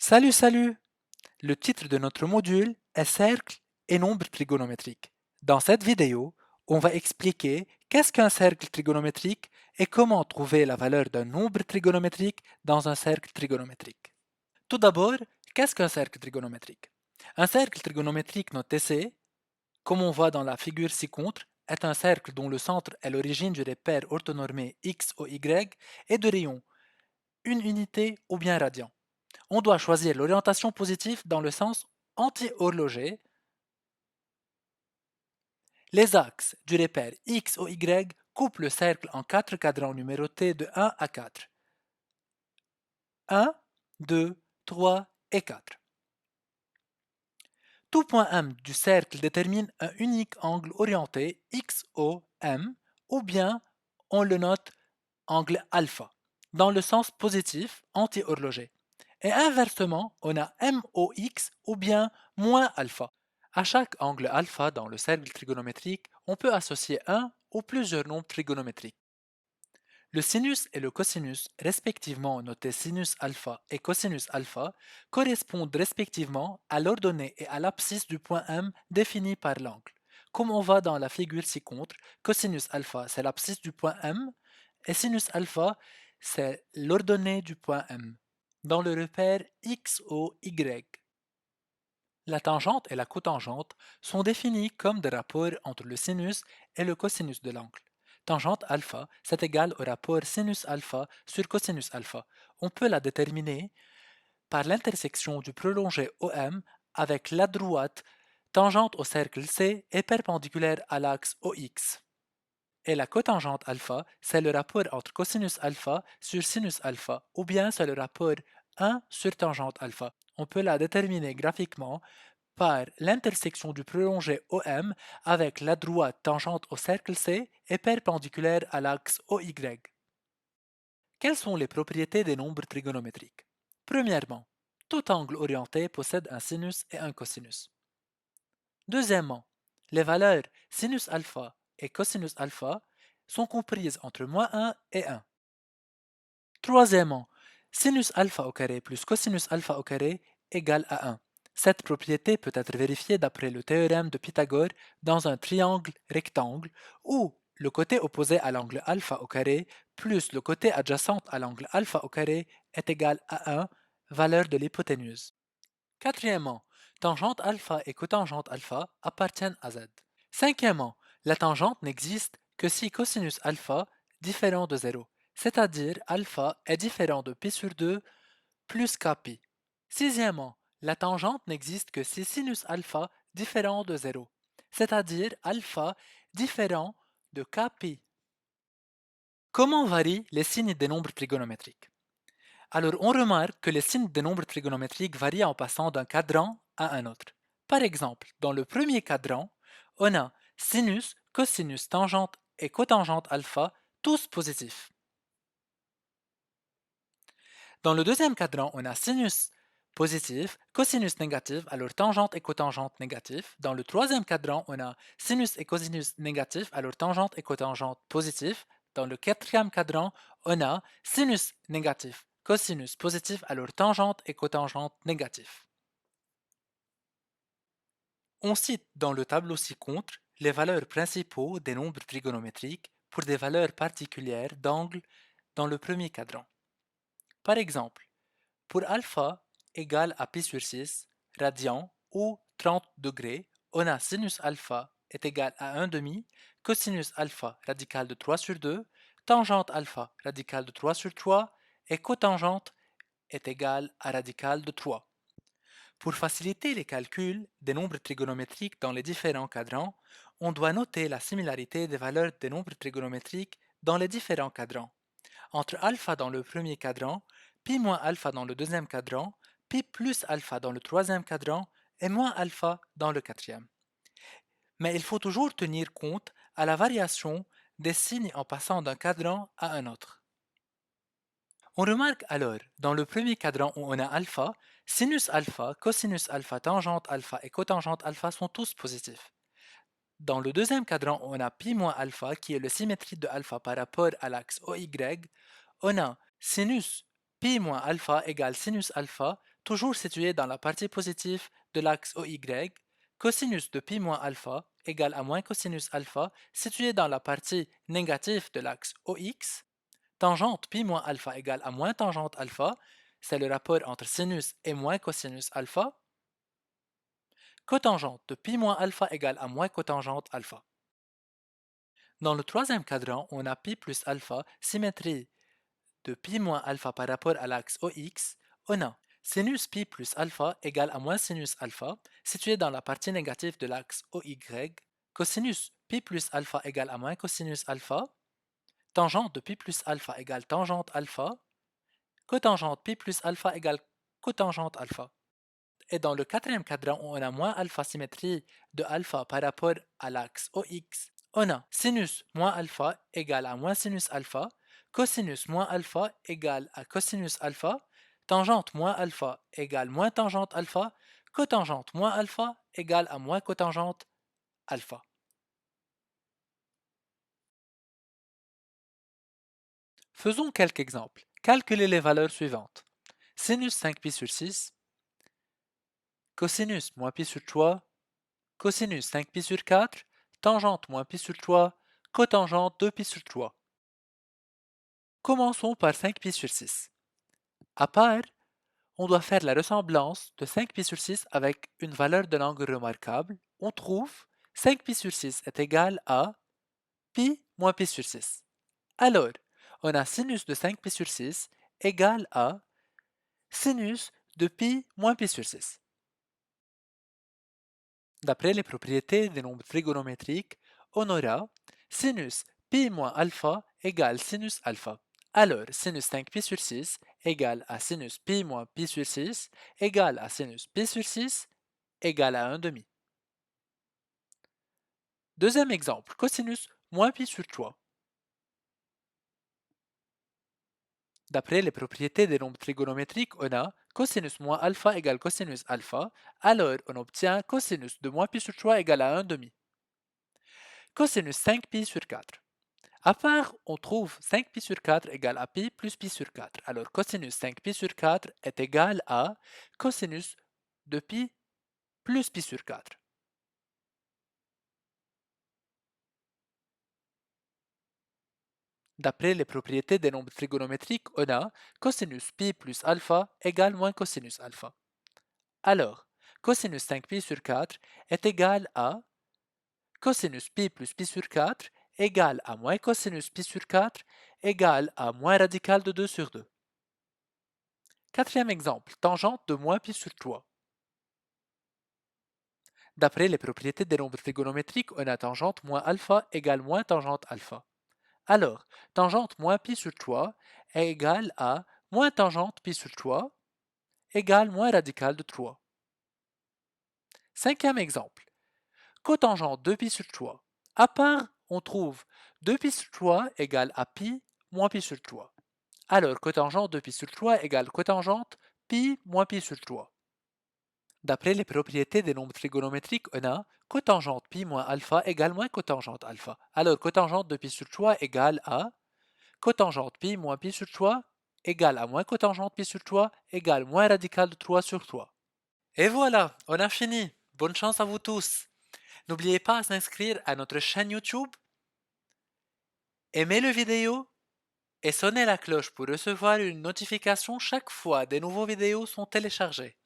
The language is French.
Salut, salut! Le titre de notre module est Cercle et nombres trigonométriques. Dans cette vidéo, on va expliquer qu'est-ce qu'un cercle trigonométrique et comment trouver la valeur d'un nombre trigonométrique dans un cercle trigonométrique. Tout d'abord, qu'est-ce qu'un cercle trigonométrique? Un cercle trigonométrique noté C, comme on voit dans la figure ci-contre, est un cercle dont le centre est l'origine du repère orthonormé x ou y et de rayon, une unité ou bien radian. On doit choisir l'orientation positive dans le sens anti-horloger. Les axes du repère X ou Y coupent le cercle en quatre cadrans numérotés de 1 à 4. 1, 2, 3 et 4. Tout point M du cercle détermine un unique angle orienté XOM ou bien on le note angle alpha dans le sens positif anti-horloger. Et inversement, on a MOX ou bien moins alpha. À chaque angle alpha dans le cercle trigonométrique, on peut associer un ou plusieurs nombres trigonométriques. Le sinus et le cosinus, respectivement notés sinus alpha et cosinus alpha, correspondent respectivement à l'ordonnée et à l'abscisse du point M défini par l'angle. Comme on voit dans la figure ci-contre, cosinus alpha c'est l'abscisse du point M et sinus alpha c'est l'ordonnée du point M dans le repère x, o, y. La tangente et la cotangente sont définies comme des rapports entre le sinus et le cosinus de l'angle. Tangente alpha, c'est égal au rapport sinus alpha sur cosinus alpha. On peut la déterminer par l'intersection du prolongé OM avec la droite tangente au cercle C et perpendiculaire à l'axe OX. Et la cotangente alpha, c'est le rapport entre cosinus alpha sur sinus alpha, ou bien c'est le rapport 1 sur tangente alpha. On peut la déterminer graphiquement par l'intersection du prolongé OM avec la droite tangente au cercle C et perpendiculaire à l'axe OY. Quelles sont les propriétés des nombres trigonométriques? Premièrement, tout angle orienté possède un sinus et un cosinus. Deuxièmement, les valeurs sinus alpha et cosinus alpha sont comprises entre moins 1 et 1. Troisièmement, sinus alpha au carré plus cosinus alpha au carré égale à 1. Cette propriété peut être vérifiée d'après le théorème de Pythagore dans un triangle rectangle où le côté opposé à l'angle alpha au carré plus le côté adjacent à l'angle alpha au carré est égal à 1, valeur de l'hypoténuse. Quatrièmement, tangente alpha et cotangente alpha appartiennent à Z. Cinquièmement, la tangente n'existe que si cosinus alpha différent de 0, c'est-à-dire alpha est différent de pi sur 2 plus kpi. Sixièmement, la tangente n'existe que si sinus alpha différent de 0, c'est-à-dire alpha différent de kpi. Comment varient les signes des nombres trigonométriques? Alors, on remarque que les signes des nombres trigonométriques varient en passant d'un cadran à un autre. Par exemple, dans le premier cadran, on a sinus, cosinus, tangente et cotangente alpha, tous positifs. Dans le deuxième cadran, on a sinus positif, cosinus négatif, alors tangente et cotangente négatif. Dans le troisième cadran, on a sinus et cosinus négatif, alors tangente et cotangente positif. Dans le quatrième cadran, on a sinus négatif, cosinus positif, alors tangente et cotangente négatif. On cite dans le tableau ci-contre les valeurs principaux des nombres trigonométriques pour des valeurs particulières d'angle dans le premier cadran. Par exemple, pour alpha égale à pi sur 6, radian ou 30 degrés, on a sinus alpha est égal à 1 demi, cosinus alpha radical de 3 sur 2, tangente alpha radical de 3 sur 3 et cotangente est égal à radical de 3. Pour faciliter les calculs des nombres trigonométriques dans les différents cadrans, on doit noter la similarité des valeurs des nombres trigonométriques dans les différents cadrans. Entre alpha dans le premier cadran, pi moins alpha dans le deuxième cadran, pi plus alpha dans le troisième cadran et moins alpha dans le quatrième. Mais il faut toujours tenir compte à la variation des signes en passant d'un cadran à un autre. On remarque alors, dans le premier cadran où on a alpha, sinus alpha, cosinus alpha, tangente alpha et cotangente alpha sont tous positifs. Dans le deuxième cadran où on a pi moins alpha, qui est le symétrie de alpha par rapport à l'axe OY, on a sinus pi moins alpha égale sinus alpha, toujours situé dans la partie positive de l'axe OY, cosinus de pi moins alpha égale à moins cosinus alpha situé dans la partie négative de l'axe OX, tangente pi moins alpha égale à moins tangente alpha, c'est le rapport entre sinus et moins cosinus alpha, cotangente de pi moins alpha égale à moins cotangente alpha. Dans le troisième cadran, on a pi plus alpha, symétrie de pi moins alpha par rapport à l'axe OX, on a sinus pi plus alpha égale à moins sinus alpha, situé dans la partie négative de l'axe OY, cosinus pi plus alpha égale à moins cosinus alpha, tangente de pi plus alpha égale tangente alpha, cotangente pi plus alpha égale cotangente alpha. Et dans le quatrième cadran, on a moins alpha symétrie de alpha par rapport à l'axe OX, on a sinus moins alpha égale à moins sinus alpha, cosinus moins alpha égale à cosinus alpha, tangente moins alpha égale moins tangente alpha, cotangente moins alpha égale à moins cotangente alpha. Faisons quelques exemples. Calculez les valeurs suivantes. Sinus 5pi sur 6, cosinus moins pi sur 3, cosinus 5pi sur 4, tangente moins pi sur 3, cotangente 2pi sur 3. Commençons par 5pi sur 6. À part, on doit faire la ressemblance de 5pi sur 6 avec une valeur de l'angle remarquable. On trouve 5pi sur 6 est égal à pi moins pi sur 6. Alors, on a sinus de 5pi sur 6 égal à sinus de pi moins pi sur 6. D'après les propriétés des nombres trigonométriques, on aura sinus pi moins alpha égale sinus alpha. Alors, sinus 5pi sur 6 égale à sinus pi moins pi sur 6 égale à sinus pi sur 6 égale à 1 demi. Deuxième exemple, cosinus moins pi sur 3. D'après les propriétés des nombres trigonométriques, on a cosinus moins alpha égale cosinus alpha, alors on obtient cosinus de moins pi sur 3 égale à 1 demi. Cosinus 5pi sur 4. À part, on trouve 5pi sur 4 égale à pi plus pi sur 4. Alors cosinus 5pi sur 4 est égal à cosinus de pi plus pi sur 4. D'après les propriétés des nombres trigonométriques, on a cosinus pi plus alpha égale moins cosinus alpha. Alors, cosinus 5pi sur 4 est égal à cosinus pi plus pi sur 4 égale à moins cosinus pi sur 4 égale à moins radical de 2 sur 2. Quatrième exemple, tangente de moins pi sur 3. D'après les propriétés des nombres trigonométriques, on a tangente moins alpha égale moins tangente alpha. Alors, tangente moins pi sur 3 est égale à moins tangente pi sur 3 égale moins radical de 3. Cinquième exemple, cotangente de pi sur 3. À part, on trouve 2pi sur 3 égale à pi moins pi sur 3. Alors, cotangente de pi sur 3 égale cotangente pi moins pi sur 3. D'après les propriétés des nombres trigonométriques, on a cotangente pi moins alpha égale moins cotangente alpha. Alors, cotangente de pi sur 3 égale à cotangente pi moins pi sur 3 égale à moins cotangente pi sur 3 égale moins radical de 3 sur 3. Et voilà, on a fini. Bonne chance à vous tous. N'oubliez pas de s'inscrire à notre chaîne YouTube, aimez la vidéo et sonnez la cloche pour recevoir une notification chaque fois des nouvelles vidéos sont téléchargées.